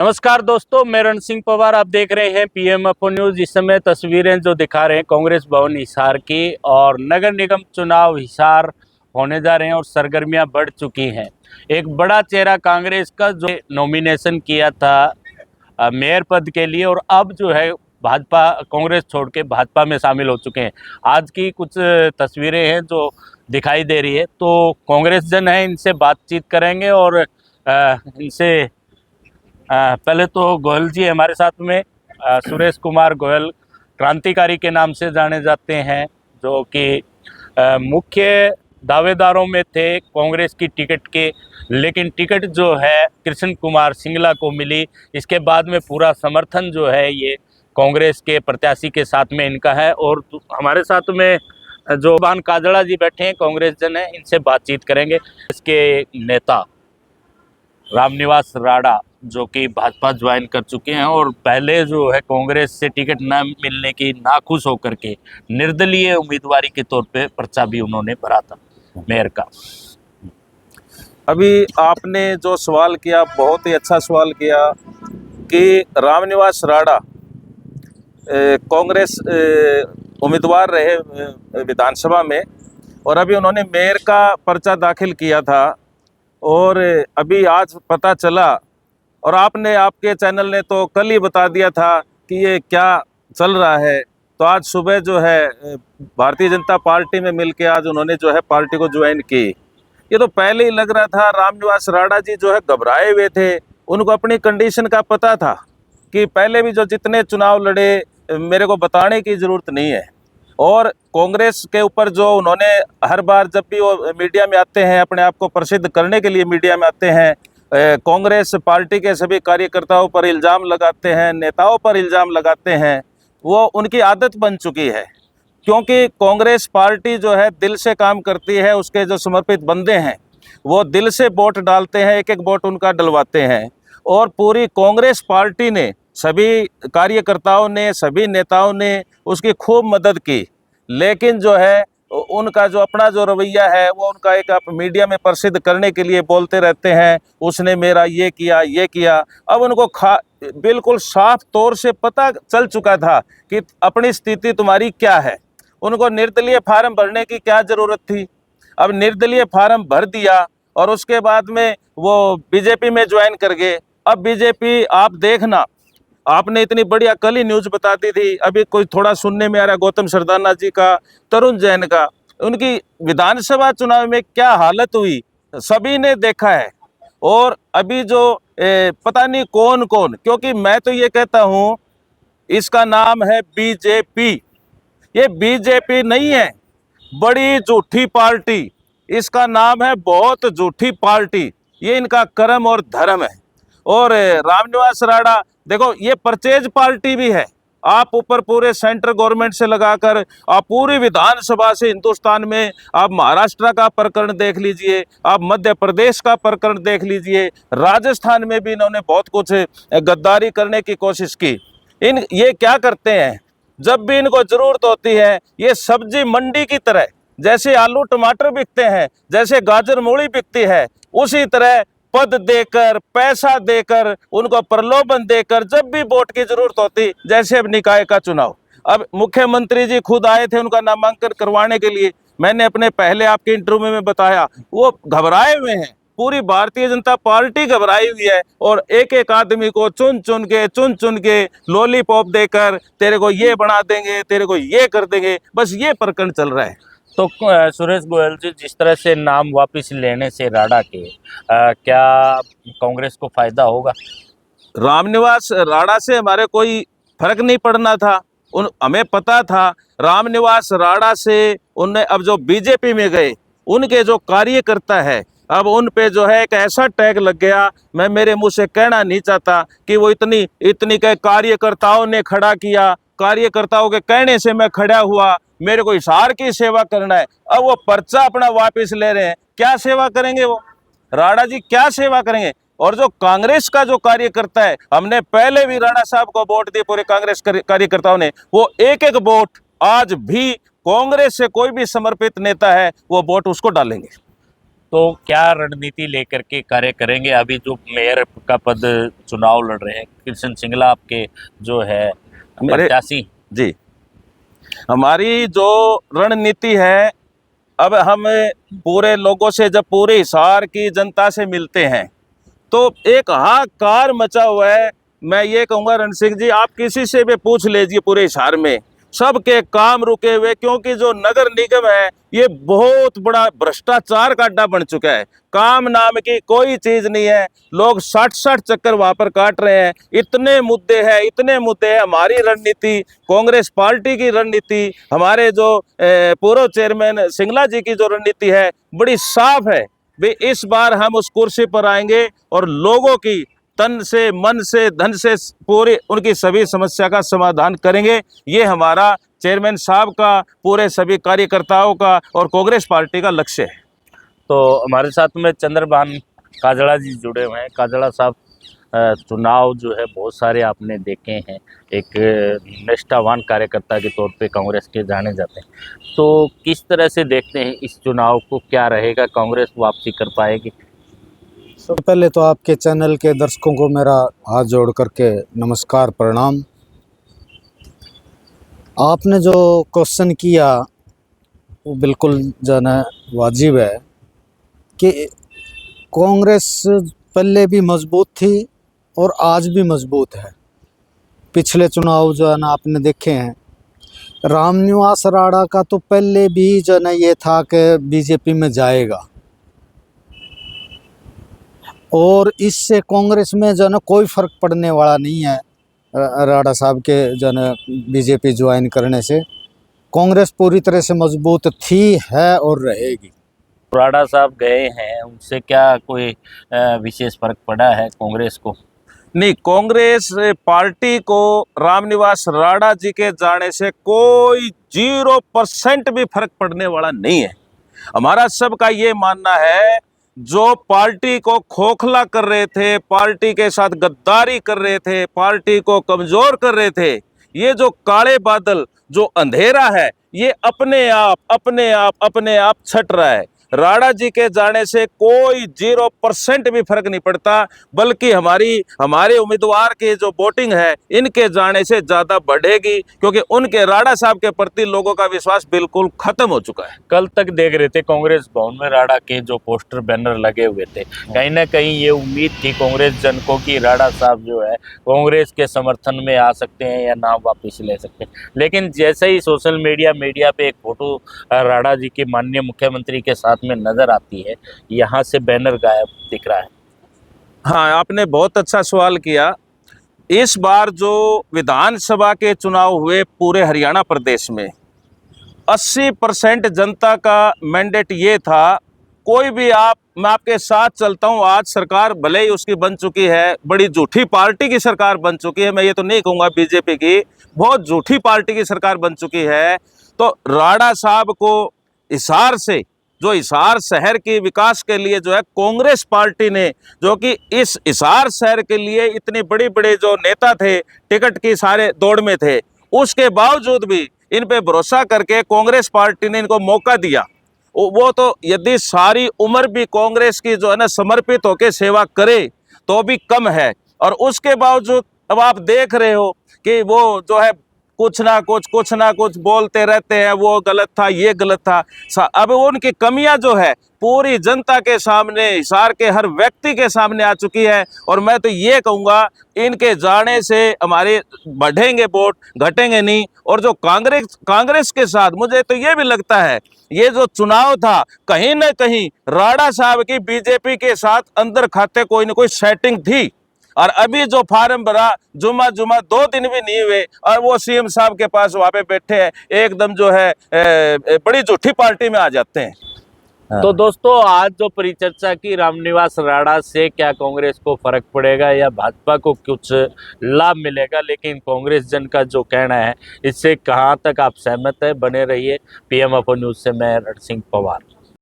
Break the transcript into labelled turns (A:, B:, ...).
A: नमस्कार दोस्तों, मैं रण सिंह पवार। आप देख रहे हैं पीएमएफओ न्यूज। इस समय तस्वीरें जो दिखा रहे हैं कांग्रेस भवन हिसार की, और नगर निगम चुनाव हिसार होने जा रहे हैं और सरगर्मियां बढ़ चुकी हैं। एक बड़ा चेहरा कांग्रेस का जो नॉमिनेशन किया था मेयर पद के लिए, और अब जो है भाजपा कांग्रेस छोड़ के भाजपा में शामिल हो चुके हैं। आज की कुछ तस्वीरें हैं जो दिखाई दे रही है, तो कांग्रेस जन है, इनसे बातचीत करेंगे। और इनसे पहले तो गोयल जी हमारे साथ में, सुरेश कुमार गोयल क्रांतिकारी के नाम से जाने जाते हैं, जो कि मुख्य दावेदारों में थे कांग्रेस की टिकट के। लेकिन टिकट जो है कृष्ण कुमार सिंगला को मिली। इसके बाद में पूरा समर्थन जो है ये कांग्रेस के प्रत्याशी के साथ में इनका है। और हमारे साथ में जो बान काजड़ा जी बैठे हैं, कांग्रेस जन है, इनसे बातचीत करेंगे। इसके नेता रामनिवास राणा जो कि भाजपा ज्वाइन कर चुके हैं, और पहले जो है कांग्रेस से टिकट न मिलने की नाखुश होकर के निर्दलीय उम्मीदवारी के तौर पे पर्चा भी उन्होंने भरा था मेयर का।
B: अभी आपने जो सवाल किया, बहुत ही अच्छा सवाल किया कि रामनिवास राणा कांग्रेस उम्मीदवार रहे विधानसभा में, और अभी उन्होंने मेयर का पर्चा दाखिल किया था। और अभी आज पता चला, और आपके चैनल ने तो कल ही बता दिया था कि ये क्या चल रहा है। तो आज सुबह जो है भारतीय जनता पार्टी में मिलके आज उन्होंने जो है पार्टी को ज्वाइन की। ये तो पहले ही लग रहा था, रामनिवास राणा जी जो है घबराए हुए थे। उनको अपनी कंडीशन का पता था कि पहले भी जो जितने चुनाव लड़े, मेरे को बताने की ज़रूरत नहीं है। और कांग्रेस के ऊपर जो उन्होंने हर बार जब भी वो मीडिया में आते हैं, अपने आप को प्रसिद्ध करने के लिए मीडिया में आते हैं, कांग्रेस पार्टी के सभी कार्यकर्ताओं पर इल्ज़ाम लगाते हैं, नेताओं पर इल्ज़ाम लगाते हैं। वो उनकी आदत बन चुकी है, क्योंकि कांग्रेस पार्टी जो है दिल से काम करती है। उसके जो समर्पित बंदे हैं वो दिल से वोट डालते हैं, एक एक वोट उनका डलवाते हैं। और पूरी कांग्रेस पार्टी ने, सभी कार्यकर्ताओं ने, सभी नेताओं ने उसकी खूब मदद की। लेकिन जो है उनका जो अपना जो रवैया है, वो उनका एक आप मीडिया में प्रसिद्ध करने के लिए बोलते रहते हैं, उसने मेरा ये किया, ये किया। अब उनको बिल्कुल साफ तौर से पता चल चुका था कि अपनी स्थिति तुम्हारी क्या है। उनको निर्दलीय फार्म भरने की क्या ज़रूरत थी। अब निर्दलीय फार्म भर दिया और उसके बाद में वो बीजेपी में ज्वाइन कर गए। अब बीजेपी, आप देखना, आपने इतनी बढ़िया कल ही न्यूज़ बता दी थी, अभी कोई थोड़ा सुनने में आ रहा गौतम सरदाना जी का, तरुण जैन का, उनकी विधानसभा चुनाव में क्या हालत हुई सभी ने देखा है। और अभी जो पता नहीं कौन कौन, क्योंकि मैं तो ये कहता हूँ इसका नाम है बीजेपी। ये बीजेपी नहीं है, बड़ी झूठी पार्टी। इसका नाम है बहुत झूठी पार्टी। ये इनका कर्म और धर्म है। और रामनिवास राणा, देखो, ये परचेज पार्टी भी है। आप ऊपर पूरे सेंट्रल गवर्नमेंट से लगाकर आप पूरी विधानसभा से हिंदुस्तान में, आप महाराष्ट्र का प्रकरण देख लीजिए, आप मध्य प्रदेश का प्रकरण देख लीजिए, राजस्थान में भी इन्होंने बहुत कुछ गद्दारी करने की कोशिश की। ये क्या करते हैं, जब भी इनको जरूरत होती है, ये सब्जी मंडी की तरह, जैसे आलू टमाटर बिकते हैं, जैसे गाजर मूली बिकती है, उसी तरह पद देकर, पैसा देकर, उनको प्रलोभन देकर, जब भी वोट की जरूरत होती, जैसे अब निकाय का चुनाव, अब मुख्यमंत्री जी खुद आए थे उनका नामांकन करवाने के लिए। मैंने अपने पहले आपके इंटरव्यू में बताया, वो घबराए हुए हैं। पूरी भारतीय जनता पार्टी घबराई हुई है, और एक एक आदमी को चुन चुन के लॉलीपॉप देकर, तेरे को ये बना देंगे, तेरे को ये कर देंगे, बस ये प्रकरण चल रहा है।
A: तो सुरेश गोयल जी, जिस तरह से नाम वापस लेने से राणा के, क्या कांग्रेस को फायदा होगा?
B: रामनिवास राणा से हमारे कोई फर्क नहीं पड़ना था। हमें पता था रामनिवास राणा से उनने, अब जो बीजेपी में गए, उनके जो कार्यकर्ता है, अब उन पे जो है एक ऐसा टैग लग गया, मैं मेरे मुंह से कहना नहीं चाहता कि वो इतनी के कार्यकर्ताओं ने खड़ा किया, कार्यकर्ताओं के कहने से मैं खड़ा हुआ, मेरे को हिसार की सेवा करना है। अब वो पर्चा अपना वापस ले रहे हैं, क्या सेवा करेंगे वो राणा जी, क्या सेवा करेंगे? और जो कांग्रेस का जो कार्यकर्ता है, हमने पहले भी राणा साहब को वोट दिए, पूरे कांग्रेस कार्यकर्ताओं ने, वो एक एक वोट आज भी कांग्रेस से कोई भी समर्पित नेता है वो वोट उसको डालेंगे।
A: तो क्या रणनीति लेकर के कार्य करेंगे? अभी जो मेयर का पद चुनाव लड़ रहे हैं कृष्ण सिंगला आपके जो है
B: हमारे
A: प्रत्याशी,
B: जी, हमारी जो रणनीति है, अब हम पूरे लोगों से जब पूरे हिसार की जनता से मिलते हैं तो एक हाहाकार मचा हुआ है। मैं ये कहूँगा रण सिंह जी, आप किसी से भी पूछ लीजिए पूरे हिसार में सबके काम रुके हुए, क्योंकि जो नगर निगम है ये बहुत बड़ा भ्रष्टाचार का अड्डा बन चुका है। काम नाम की कोई चीज नहीं है, लोग 60 चक्कर वहां पर काट रहे हैं। इतने मुद्दे हैं, इतने मुद्दे हैं। हमारी रणनीति, कांग्रेस पार्टी की रणनीति, हमारे जो पूर्व चेयरमैन सिंगला जी की जो रणनीति है बड़ी साफ है। वे इस बार हम उस कुर्सी पर आएंगे और लोगों की तन से, मन से, धन से पूरी उनकी सभी समस्या का समाधान करेंगे। ये हमारा चेयरमैन साहब का, पूरे सभी कार्यकर्ताओं का और कांग्रेस पार्टी का लक्ष्य है।
A: तो हमारे साथ में चंद्रभान काजड़ा जी जुड़े हुए हैं। काजड़ा साहब, चुनाव जो है बहुत सारे आपने देखे हैं, एक निष्ठावान कार्यकर्ता के तौर पे कांग्रेस के जाने जाते हैं, तो किस तरह से देखते हैं इस चुनाव को? क्या रहेगा, कांग्रेस वापसी कर पाएगी?
C: सबसे पहले तो आपके चैनल के दर्शकों को मेरा हाथ जोड़ करके नमस्कार, प्रणाम। आपने जो क्वेश्चन किया वो बिल्कुल जो है ना वाजिब है कि कांग्रेस पहले भी मजबूत थी और आज भी मजबूत है। पिछले चुनाव जो है ना आपने देखे हैं, रामनिवास राणा का तो पहले भी जो है ना ये था कि बीजेपी में जाएगा, और इससे कांग्रेस में जो है ना कोई फ़र्क पड़ने वाला नहीं है। राणा साहब के जो है ना बीजेपी ज्वाइन करने से कांग्रेस पूरी तरह से मजबूत थी, है और रहेगी।
A: राणा साहब गए हैं, उनसे क्या कोई विशेष फर्क पड़ा है कांग्रेस को?
B: नहीं, कांग्रेस पार्टी को रामनिवास राणा जी के जाने से कोई 0% भी फर्क पड़ने वाला नहीं है। हमारा सबका ये मानना है, जो पार्टी को खोखला कर रहे थे, पार्टी के साथ गद्दारी कर रहे थे, पार्टी को कमजोर कर रहे थे, ये जो काले बादल, जो अंधेरा है, ये अपने आप छट रहा है। राणा जी के जाने से कोई 0% भी फर्क नहीं पड़ता, बल्कि हमारे उम्मीदवार की जो वोटिंग है इनके जाने से ज्यादा बढ़ेगी, क्योंकि उनके राणा साहब के प्रति लोगों का विश्वास बिल्कुल खत्म हो चुका है।
A: कल तक देख रहे थे कांग्रेस भवन में राणा के जो पोस्टर बैनर लगे हुए थे, कहीं ना कहीं ये उम्मीद थी कांग्रेस जन को कि राणा साहब जो है कांग्रेस के समर्थन में आ सकते हैं या नाम वापस ले सकते हैं। लेकिन जैसे ही सोशल मीडिया पे एक फोटो राणा जी के माननीय मुख्यमंत्री के साथ में नजर आती है, यहाँ से बैनर गायब दिख रहा है।
B: हाँ, आपने बहुत अच्छा सवाल किया। इस बार जो विधानसभा के चुनाव हुए पूरे हरियाणा प्रदेश में 80% जनता का मैंडेट ये था, कोई भी मैं आपके साथ चलता हूँ। आज सरकार भले ही उसकी बन चुकी है, बड़ी झूठी पार्टी की सरकार बन चुकी है, मैं ये तो नहीं कहूँगा बीजेपी की, बहुत झूठी पार्टी की सरकार बन चुकी है। तो राणा साहब को हिसार से, जो हिसार शहर के विकास के लिए जो है कांग्रेस पार्टी ने, जो कि इस हिसार शहर के लिए इतने बड़े बड़े जो नेता थे टिकट की सारे दौड़ में थे, उसके बावजूद भी इन पे भरोसा करके कांग्रेस पार्टी ने इनको मौका दिया। वो तो यदि सारी उम्र भी कांग्रेस की जो है ना समर्पित होकर सेवा करे तो भी कम है। और उसके बावजूद अब आप देख रहे हो कि वो जो है कुछ ना कुछ बोलते रहते हैं, वो गलत था, ये गलत था। अब उनकी कमियां जो है पूरी जनता के सामने, हिसार के हर व्यक्ति के सामने आ चुकी है। और मैं तो ये कहूँगा, इनके जाने से हमारे बढ़ेंगे वोट, घटेंगे नहीं। और जो कांग्रेस के साथ मुझे तो ये भी लगता है, ये जो चुनाव था कहीं ना कहीं राणा साहब की बीजेपी के साथ अंदर खाते कोई ना कोई सेटिंग थी। और अभी जो फार्म भरा, जुमा 2 दिन भी नहीं हुए और वो सीएम साहब के पास वहां पे बैठे हैं, एकदम जो है बड़ी झूठी पार्टी में आ जाते हैं।
A: तो दोस्तों, आज जो परिचर्चा की रामनिवास राणा से क्या कांग्रेस को फर्क पड़ेगा या भाजपा को कुछ लाभ मिलेगा, लेकिन कांग्रेस जन का जो कहना है इससे कहां तक आप सहमत है? बने रहिए। पीएम अपो न्यूज से मैं रण सिंह पवार।